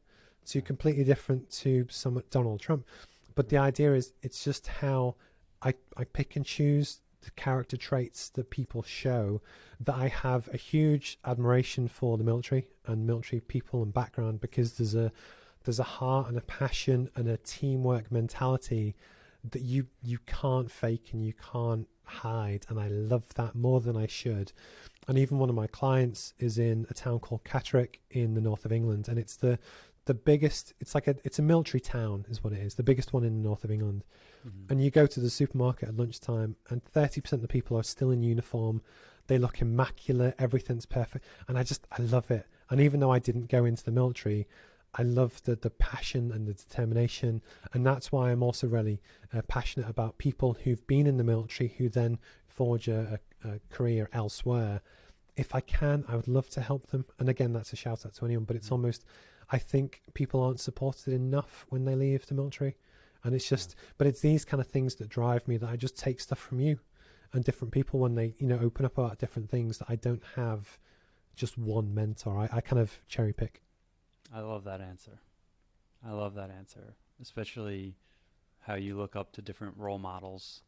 to completely different to some Donald Trump. But the idea is, it's just how I pick and choose the character traits that people show, that I have a huge admiration for the military and military people and background, because there's a heart and a passion and a teamwork mentality that you can't fake and you can't hide. And I love that more than I should. And even one of my clients is in a town called Catterick in the north of England, and it's the biggest, it's a military town is what it is, the biggest one in the north of England. Mm-hmm. And you go to the supermarket at lunchtime and 30% of the people are still in uniform. They look immaculate, everything's perfect, and I love it. And even though I didn't go into the military, I love the passion and the determination. And that's why I'm also really passionate about people who've been in the military who then forge a career elsewhere. If I can, I would love to help them. And again, that's a shout out to anyone, but it's almost, I think people aren't supported enough when they leave the military. And it's just, but it's these kind of things that drive me, that I just take stuff from you and different people when they, open up about different things, that I don't have just one mentor. I kind of cherry pick. I love that answer. Especially how you look up to different role models,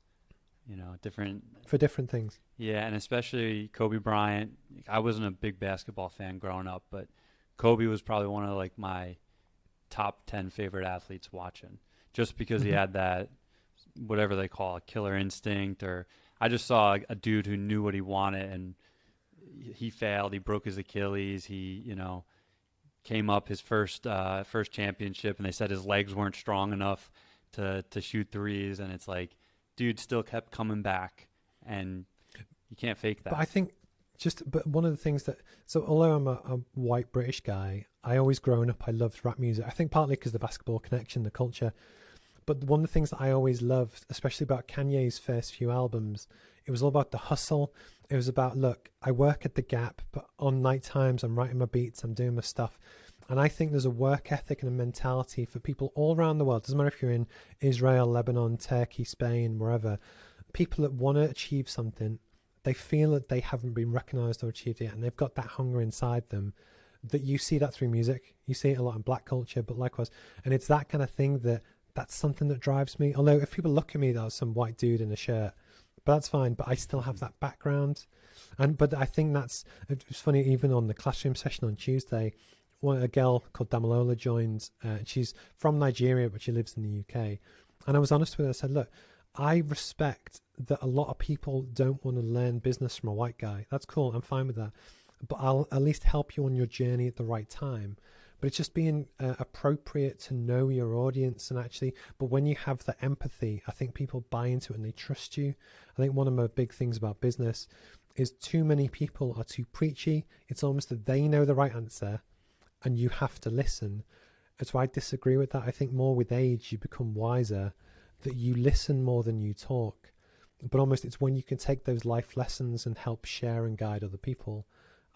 different. For different things. Yeah, and especially Kobe Bryant. I wasn't a big basketball fan growing up, but Kobe was probably one of my top 10 favorite athletes watching, just because he had that, whatever they call it, killer instinct. Or I just saw a dude who knew what he wanted, and he failed. He broke his Achilles. He, came up his first championship, and they said his legs weren't strong enough to shoot threes. And it's like, dude still kept coming back, and you can't fake that. But I think but one of the things so although I'm a white British guy, I always growing up, I loved rap music. I think partly because the basketball connection, the culture. But one of the things that I always loved, especially about Kanye's first few albums, it was all about the hustle. It was about, look, I work at the Gap, but on night times I'm writing my beats, I'm doing my stuff. And I think there's a work ethic and a mentality for people all around the world. Doesn't matter if you're in Israel, Lebanon, Turkey, Spain, wherever. People that want to achieve something, they feel that they haven't been recognized or achieved yet, and they've got that hunger inside them. That you see that through music. You see it a lot in black culture, but likewise. And it's that kind of thing that's something that drives me. Although if people look at me, that was some white dude in a shirt, but that's fine. But I still have that background. But I think it's funny, even on the classroom session on Tuesday, a girl called Damalola joined. She's from Nigeria, but she lives in the UK. And I was honest with her. I said, look, I respect that a lot of people don't want to learn business from a white guy. That's cool. I'm fine with that. But I'll at least help you on your journey at the right time. But it's just being appropriate to know your audience and but when you have the empathy, I think people buy into it and they trust you. I think one of my big things about business is too many people are too preachy. It's almost that they know the right answer and you have to listen. And so I disagree with that. I think more with age, you become wiser, that you listen more than you talk. but almost it's when you can take those life lessons and help share and guide other people.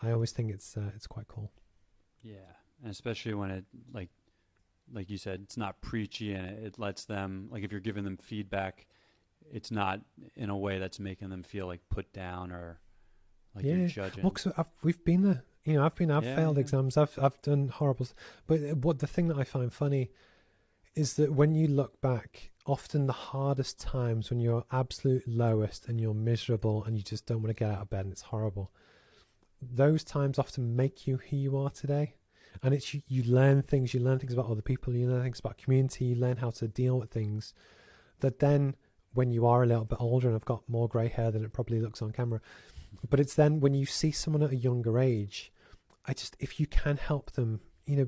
I always think it's quite cool. Yeah, and especially when it like you said, it's not preachy, and it lets them, like, if you're giving them feedback, it's not in a way that's making them feel like put down or like you're judging. Well, 'cause we've been there. I've failed exams. I've done horrible. But the thing that I find funny is that when you look back, often the hardest times when you're absolute lowest and you're miserable and you just don't want to get out of bed and it's horrible, those times often make you who you are today. And it's you learn things about other people, you learn things about community, you learn how to deal with things that then when you are a little bit older, and I've got more grey hair than it probably looks on camera, but it's then when you see someone at a younger age, if you can help them,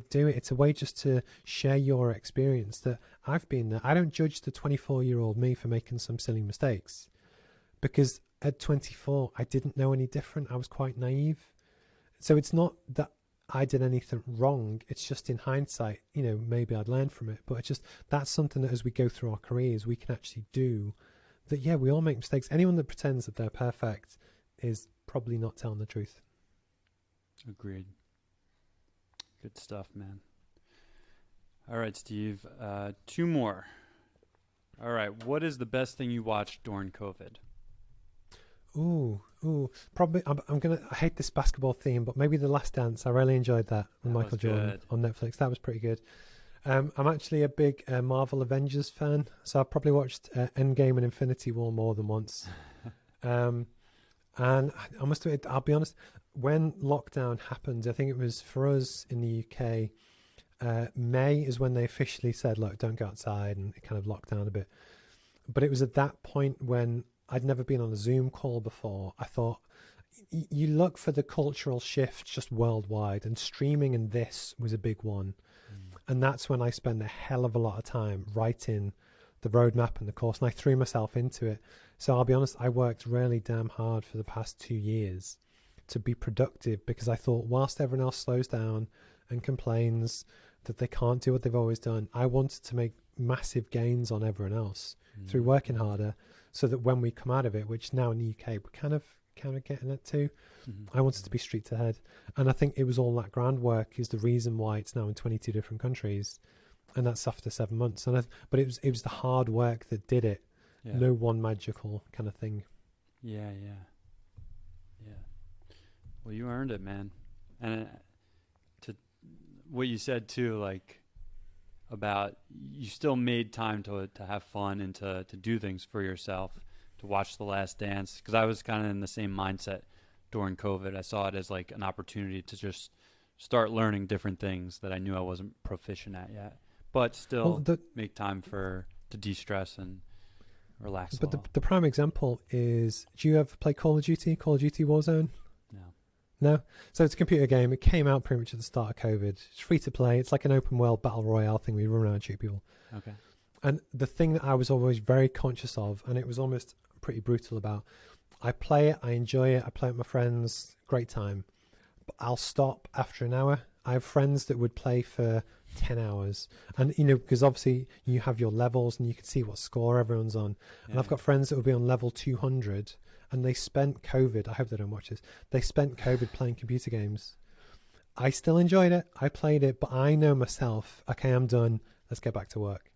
do it. It's a way just to share your experience that I've been there. I don't judge the 24-year-old me for making some silly mistakes, because at 24, I didn't know any different. I was quite naive. So it's not that I did anything wrong. It's just in hindsight, maybe I'd learn from it. But it's just, that's something that as we go through our careers, we can actually do that. Yeah, we all make mistakes. Anyone that pretends that they're perfect is probably not telling the truth. Agreed. Good stuff, man. All right, Steve, 2 more. All right, what is the best thing you watched during COVID? Probably I hate this basketball theme, but maybe The Last Dance. I really enjoyed that with Michael Jordan on Netflix. That was pretty good. I'm actually a big Marvel Avengers fan, so I've probably watched Endgame and Infinity War more than once. And I must admit, I'll be honest, when lockdown happened, I think it was for us in the UK, May is when they officially said, look, don't go outside, and it kind of locked down a bit. But it was at that point when I'd never been on a Zoom call before. I thought, you look for the cultural shift just worldwide, and streaming and this was a big one. And that's when I spent a hell of a lot of time writing the roadmap and the course, and I threw myself into it. So I'll be honest, I worked really damn hard for the past 2 years to be productive, because I thought whilst everyone else slows down and complains that they can't do what they've always done, I wanted to make massive gains on everyone else through working harder, so that when we come out of it, which now in the UK we're kind of getting it too, I wanted to be streets ahead. And I think it was all that groundwork is the reason why it's now in 22 different countries, and that's after 7 months. But it was the hard work that did it. Yeah. No one magical kind of thing. Yeah. Well, you earned it, man. And to what you said too, like about you still made time to have fun and to do things for yourself, to watch The Last Dance, because I was kind of in the same mindset during COVID. I saw it as like an opportunity to just start learning different things that I knew I wasn't proficient at yet, but still make time to de-stress and relax. But the prime example is, do you ever play Call of Duty Warzone? No? So it's a computer game. It came out pretty much at the start of COVID. It's free to play. It's like an open world battle royale thing where you run around and shoot people. Okay. And the thing that I was always very conscious of, and it was almost pretty brutal about, I play it, I enjoy it, I play it with my friends, great time. But I'll stop after an hour. I have friends that would play for 10 hours. And, because obviously you have your levels and you can see what score everyone's on. Yeah. And I've got friends that would be on level 200, and they spent COVID, I hope they don't watch this, they spent COVID playing computer games. I still enjoyed it. I played it, but I know myself, okay, I'm done. Let's get back to work.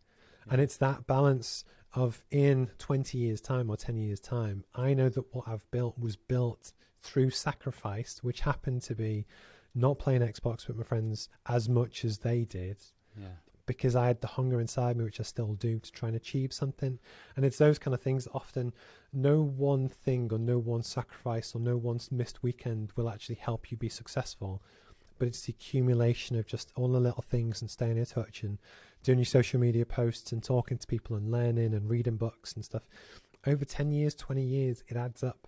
Yeah. And it's that balance of, in 20 years' time or 10 years' time, I know that what I've built was built through sacrifice, which happened to be not playing Xbox with my friends as much as they did. Yeah. Because I had the hunger inside me, which I still do, to try and achieve something. And it's those kind of things that often no one thing or no one sacrifice or no one missed weekend will actually help you be successful. But it's the accumulation of just all the little things and staying in touch and doing your social media posts and talking to people and learning and reading books and stuff. Over 10 years, 20 years, it adds up.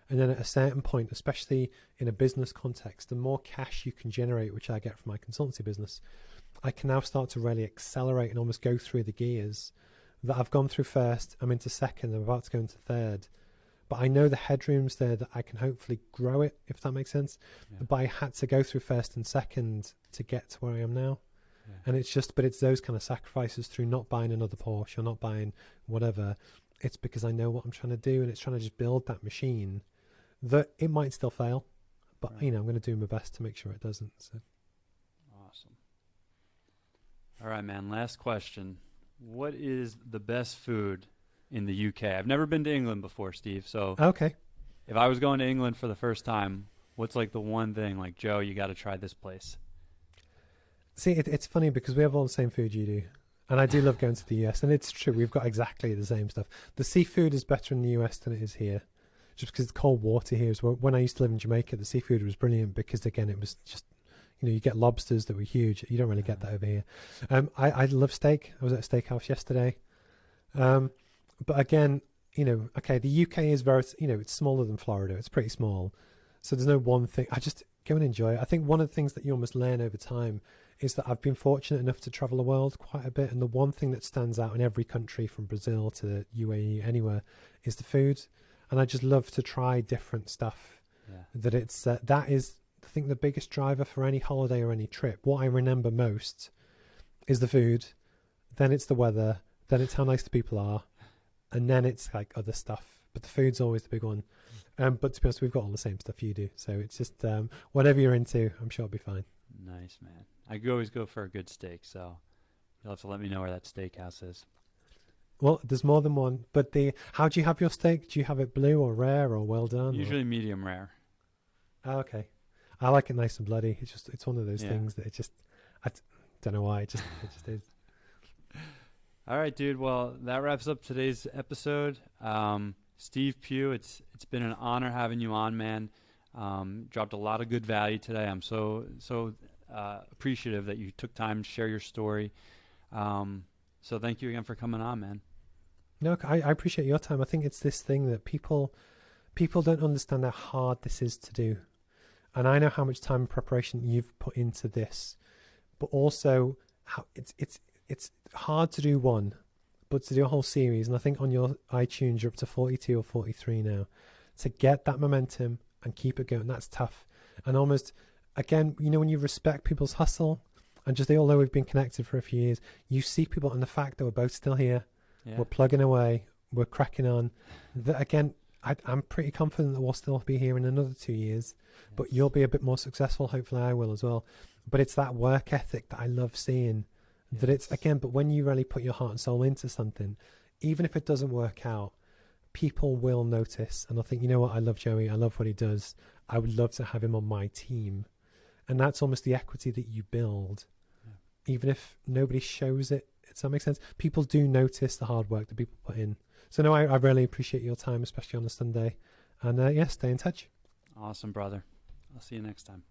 And then at a certain point, especially in a business context, the more cash you can generate, which I get from my consultancy business, I can now start to really accelerate and almost go through the gears that I've gone through first. I'm into second, I'm about to go into third. But I know the headroom's there that I can hopefully grow it, if that makes sense. Yeah. But I had to go through first and second to get to where I am now. Yeah. And it's those kind of sacrifices through not buying another Porsche or not buying whatever, it's because I know what I'm trying to do, and it's trying to just build that machine that it might still fail, but Right. you know, I'm going to do my best to make sure it doesn't. So Awesome. All right, man. Last question. What is the best food in the UK? I've never been to England before, Steve. So okay. if I was going to England for the first time, what's like the one thing, like, Joe, you got to try this place? See, it's funny because we have all the same food you do. And I do love going to the US, and it's true. We've got exactly the same stuff. The seafood is better in the US than it is here, just because it's cold water here. As well. When I used to live in Jamaica, the seafood was brilliant because, again, it was just, you know, you get lobsters that were huge. You don't really get that over here. I love steak. I was at a steakhouse yesterday. But again, you know, okay, the UK is very, you know, it's smaller than Florida. It's pretty small. So there's no one thing. I just go and enjoy it. I think one of the things that you almost learn over time is that I've been fortunate enough to travel the world quite a bit. And the one thing that stands out in every country from Brazil to UAE, anywhere, is the food. And I just love to try different stuff. Yeah. That it's, that is, I think, the biggest driver for any holiday or any trip. What I remember most is the food, then it's the weather, then it's how nice the people are, and then it's like other stuff. But the food's always the big one. But to be honest, we've got all the same stuff you do. So it's just whatever you're into, I'm sure it'll be fine. Nice, man. I could always go for a good steak, so you'll have to let me know where that steakhouse is. Well, there's more than one. But how do you have your steak? Do you have it blue or rare or well done? Usually medium rare. Oh, okay. I like it nice and bloody. It's one of those Yeah. things that I don't know why. It just is. All right, dude. Well, that wraps up today's episode. Steve Pugh, it's been an honor having you on, man. Dropped a lot of good value today. I'm so appreciative that you took time to share your story. So thank you again for coming on, man. No, I appreciate your time. I think it's this thing that people don't understand how hard this is to do. And I know how much time and preparation you've put into this, but also how it's hard to do one, but to do a whole series. And I think on your iTunes, you're up to 42 or 43 now. To get that momentum and keep it going, that's tough. And almost, again, you know, when you respect people's hustle and just they all know we've been connected for a few years, you see people and the fact that we're both still here, Yeah. we're plugging away, we're cracking on. That, again, I'm pretty confident that we'll still be here in another 2 years, but you'll be a bit more successful. Hopefully I will as well. But it's that work ethic that I love seeing. That it's, again, but when you really put your heart and soul into something, even if it doesn't work out, people will notice. And I think, you know what, I love Joey. I love what he does. I would love to have him on my team. And that's almost the equity that you build. Yeah. Even if nobody shows it, does that make sense? People do notice the hard work that people put in. So no, I really appreciate your time, especially on a Sunday. And yeah, stay in touch. Awesome, brother. I'll see you next time.